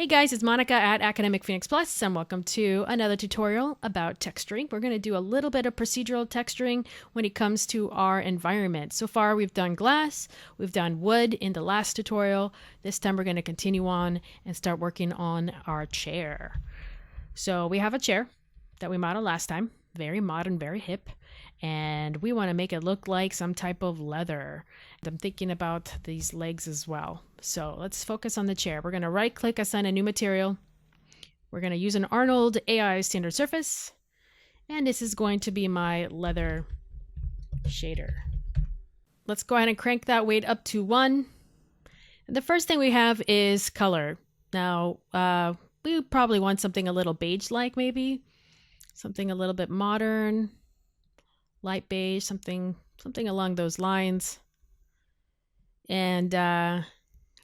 Hey guys, it's Monica at Academic Phoenix Plus, and welcome to another tutorial about texturing. We're going to do a little bit of procedural texturing when it comes to our environment. So far we've done glass, we've done wood in the last tutorial. This time we're going to continue on and start working on our chair. So we have a chair that we modeled last time, very modern, very hip, and we want to make it look like some type of leather. I'm thinking about these legs as well. So let's focus on the chair. We're going to right click, assign a new material. We're going to use an Arnold AI standard surface. And this is going to be my leather shader. Let's go ahead and crank that weight up to 1. And the first thing we have is color. Now, we probably want something a little beige-like maybe. Something a little bit modern, light beige, something along those lines. And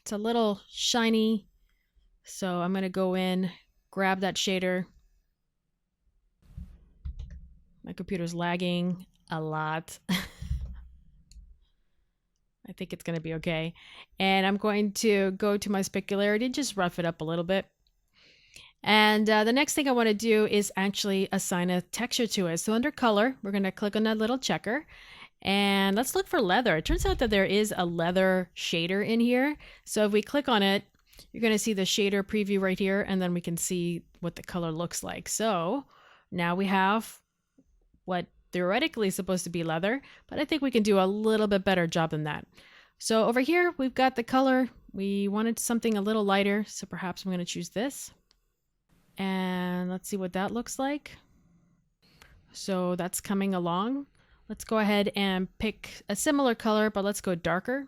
it's a little shiny, so I'm going to go in, grab that shader. My computer's lagging a lot. I think it's going to be okay. And I'm going to go to my specularity, just rough it up a little bit. And the next thing I want to do is actually assign a texture to it. So under color, we're going to click on that little checker. And let's look for leather. It turns out that there is a leather shader in here. So if we click on it, you're going to see the shader preview right here, and then we can see what the color looks like. So now we have what theoretically is supposed to be leather, but I think we can do a little bit better job than that. So over here, we've got the color. We wanted something a little lighter, so perhaps I'm going to choose this. And let's see what that looks like. So that's coming along. Let's go ahead and pick a similar color, but let's go darker.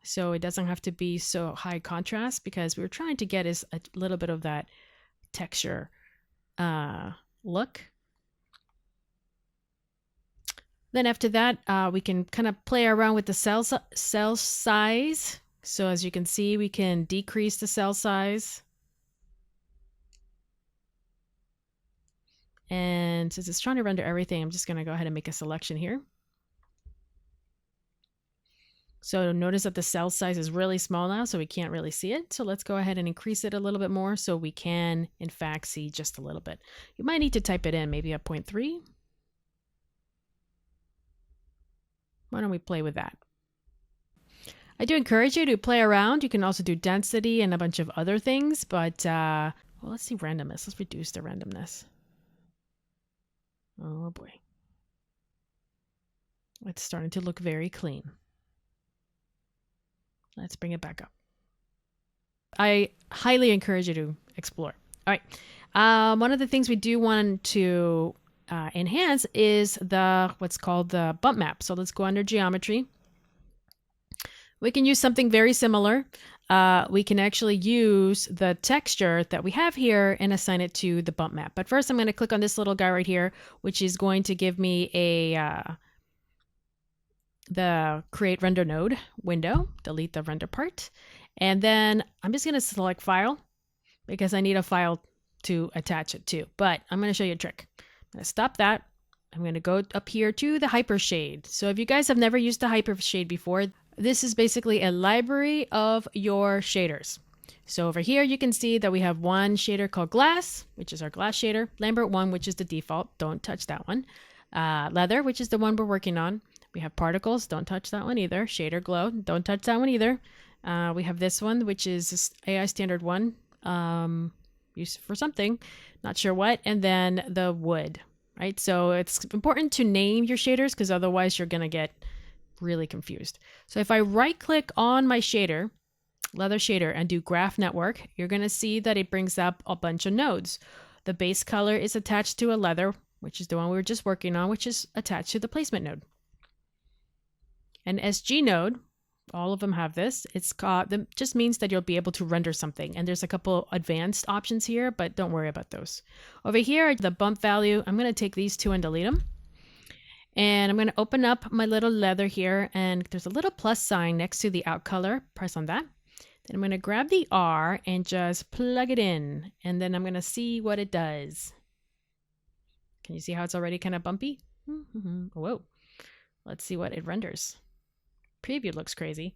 So it doesn't have to be so high contrast, because we were trying to get is a little bit of that texture look. Then after that, we can kind of play around with the cell size. So as you can see, we can decrease the cell size. And since it's trying to render everything, I'm just going to go ahead and make a selection here. So notice that the cell size is really small now, so we can't really see it. So let's go ahead and increase it a little bit more so we can, in fact, see just a little bit. You might need to type it in, maybe a 0.3. Why don't we play with that? I do encourage you to play around. You can also do density and a bunch of other things, but well, let's see randomness. Let's reduce the randomness. Oh boy. It's starting to look very clean. Let's bring it back up. I highly encourage you to explore. All right. One of the things we do want to enhance is what's called the bump map. So let's go under geometry. We can use something very similar. We can actually use the texture that we have here and assign it to the bump map. But first I'm going to click on this little guy right here, which is going to give me the create render node window, delete the render part. And then I'm just going to select file because I need a file to attach it to. But I'm going to show you a trick. I'm going to stop that. I'm going to go up here to the Hypershade. So if you guys have never used the Hypershade before, this is basically a library of your shaders. So over here, you can see that we have one shader called glass, which is our glass shader. Lambert 1, which is the default. Don't touch that one. Leather, which is the one we're working on. We have particles. Don't touch that one either. Shader glow. Don't touch that one either. We have this one, which is AI standard 1. Used for something. Not sure what. And then the wood, right? So it's important to name your shaders, because otherwise you're going to get really confused. So if I right click on my shader, leather shader, and do graph network, you're going to see that it brings up a bunch of nodes. The base color is attached to a leather, which is the one we were just working on, which is attached to the placement node. An SG node, all of them have this. It's just means that you'll be able to render something. And there's a couple advanced options here, but don't worry about those. Over here, the bump value, I'm going to take these two and delete them. And I'm going to open up my little leather here, and there's a little plus sign next to the out color. Press on that. Then I'm going to grab the R and just plug it in, and then I'm going to see what it does. Can you see how it's already kind of bumpy? Whoa. Let's see what it renders. Preview looks crazy.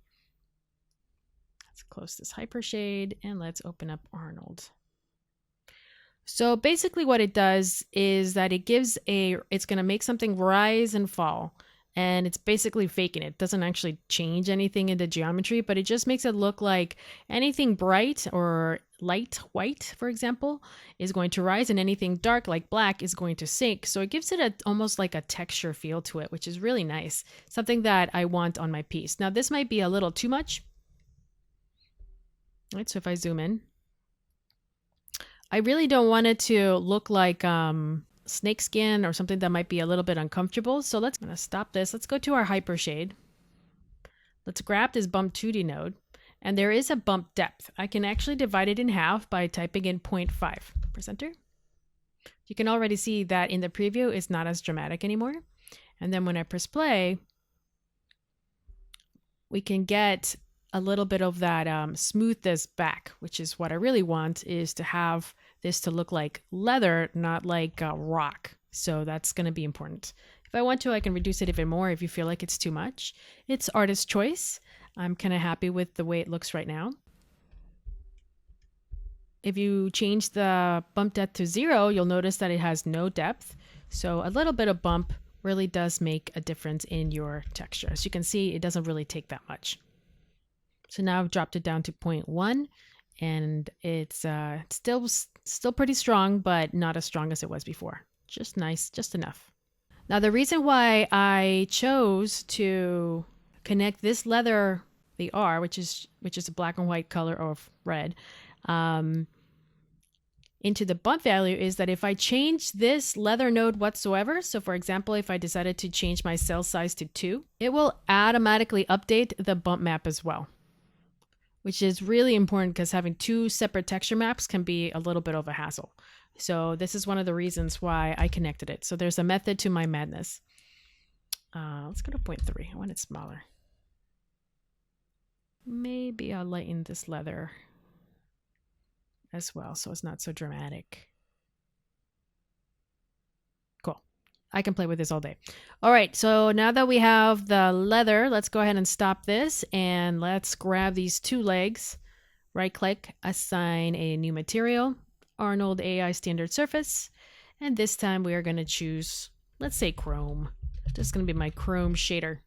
Let's close this Hypershade and let's open up Arnold. So basically what it does is that it's going to make something rise and fall. And it's basically faking it. It doesn't actually change anything in the geometry, but it just makes it look like anything bright or light white, for example, is going to rise, and anything dark like black is going to sink. So it gives it almost like a texture feel to it, which is really nice. Something that I want on my piece. Now this might be a little too much. All right, so if I zoom in, I really don't want it to look like snakeskin or something that might be a little bit uncomfortable. So I'm going to stop this. Let's go to our Hypershade. Let's grab this bump 2D node. And there is a bump depth. I can actually divide it in half by typing in 0.5. Press enter. You can already see that in the preview it's not as dramatic anymore. And then when I press play, we can get a little bit of that smoothness back, which is what I really want, is to have this to look like leather, not like rock. So that's going to be important. If I want to, I can reduce it even more if you feel like it's too much. It's artist's choice. I'm kind of happy with the way it looks right now. If you change the bump depth to 0, you'll notice that it has no depth. So a little bit of bump really does make a difference in your texture. As you can see, it doesn't really take that much. So now I've dropped it down to 0.1, and it's still pretty strong, but not as strong as it was before. Just nice, just enough. Now the reason why I chose to connect this leather, the R, which is a black and white color of red, into the bump value is that if I change this leather node whatsoever, so for example, if I decided to change my cell size to 2, it will automatically update the bump map as well, which is really important because having 2 separate texture maps can be a little bit of a hassle. So this is one of the reasons why I connected it. So there's a method to my madness. Let's go to 0.3. I want it smaller. Maybe I'll lighten this leather as well so it's not so dramatic. Cool. I can play with this all day. All right, so now that we have the leather, let's go ahead and stop this, and let's grab these 2 legs, right click, assign a new material, Arnold AI standard surface, and this time we are going to choose, let's say, chrome. This is going to be my chrome shader.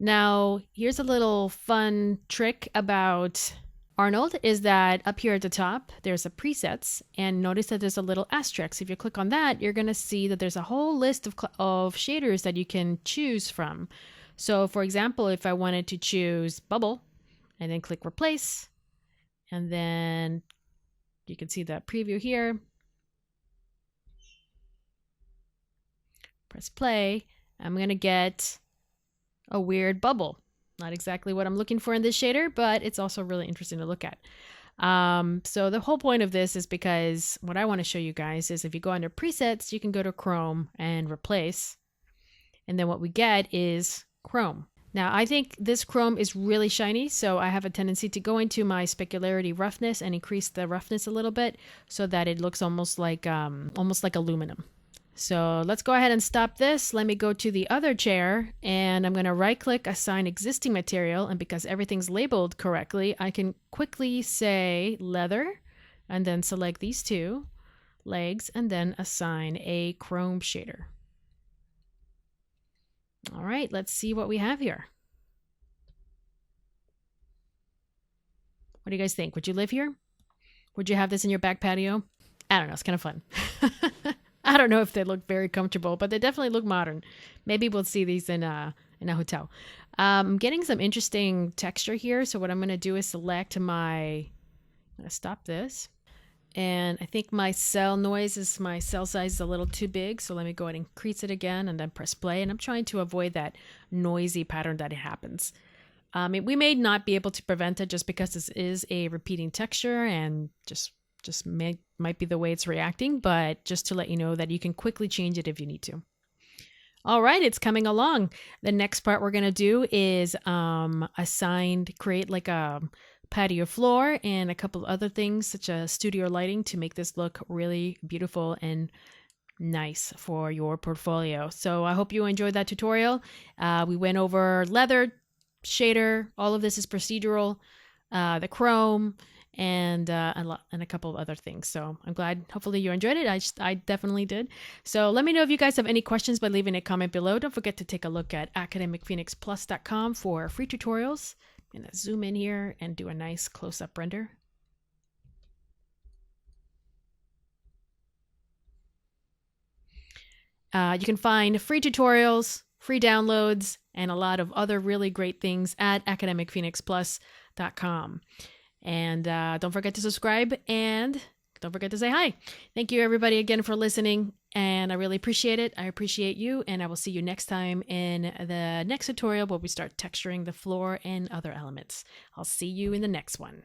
Now here's a little fun trick about Arnold, is that up here at the top there's a presets, and notice that there's a little asterisk. If you click on that, you're going to see that there's a whole list of shaders that you can choose from. So for example, if I wanted to choose bubble and then click replace, and then you can see that preview here, press play, I'm going to get a weird bubble. Not exactly what I'm looking for in this shader, but it's also really interesting to look at. So the whole point of this is because what I want to show you guys is if you go under presets, you can go to Chrome and replace. And then what we get is Chrome. Now I think this Chrome is really shiny, so I have a tendency to go into my specularity roughness and increase the roughness a little bit so that it looks almost like aluminum. So let's go ahead and stop this. Let me go to the other chair, and I'm going to right click, assign existing material. And because everything's labeled correctly, I can quickly say leather and then select these 2 legs and then assign a chrome shader. All right, let's see what we have here. What do you guys think? Would you live here? Would you have this in your back patio? I don't know. It's kind of fun. I don't know if they look very comfortable, but they definitely look modern. Maybe we'll see these in a hotel. I'm getting some interesting texture here. So what I'm going to do is select I'm going to stop this. And I think my cell size is a little too big. So let me go ahead and increase it again and then press play. And I'm trying to avoid that noisy pattern that it happens. We may not be able to prevent it just because this is a repeating texture and just might be the way it's reacting, but just to let you know that you can quickly change it if you need to. All right, it's coming along. The next part we're going to do is create like a patio floor and a couple other things such as studio lighting to make this look really beautiful and nice for your portfolio. So I hope you enjoyed that tutorial. We went over leather, shader, all of this is procedural. the chrome, and a couple of other things. So I'm glad. Hopefully you enjoyed it. I definitely did. So let me know if you guys have any questions by leaving a comment below. Don't forget to take a look at academicphoenixplus.com for free tutorials. I'm gonna zoom in here and do a nice close-up render. You can find free tutorials, free downloads, and a lot of other really great things at academicphoenixplus.com. And don't forget to subscribe, and don't forget to say hi. Thank you, everybody, again for listening, and I really appreciate it. I appreciate you, and I will see you next time in the next tutorial where we start texturing the floor and other elements. I'll see you in the next one.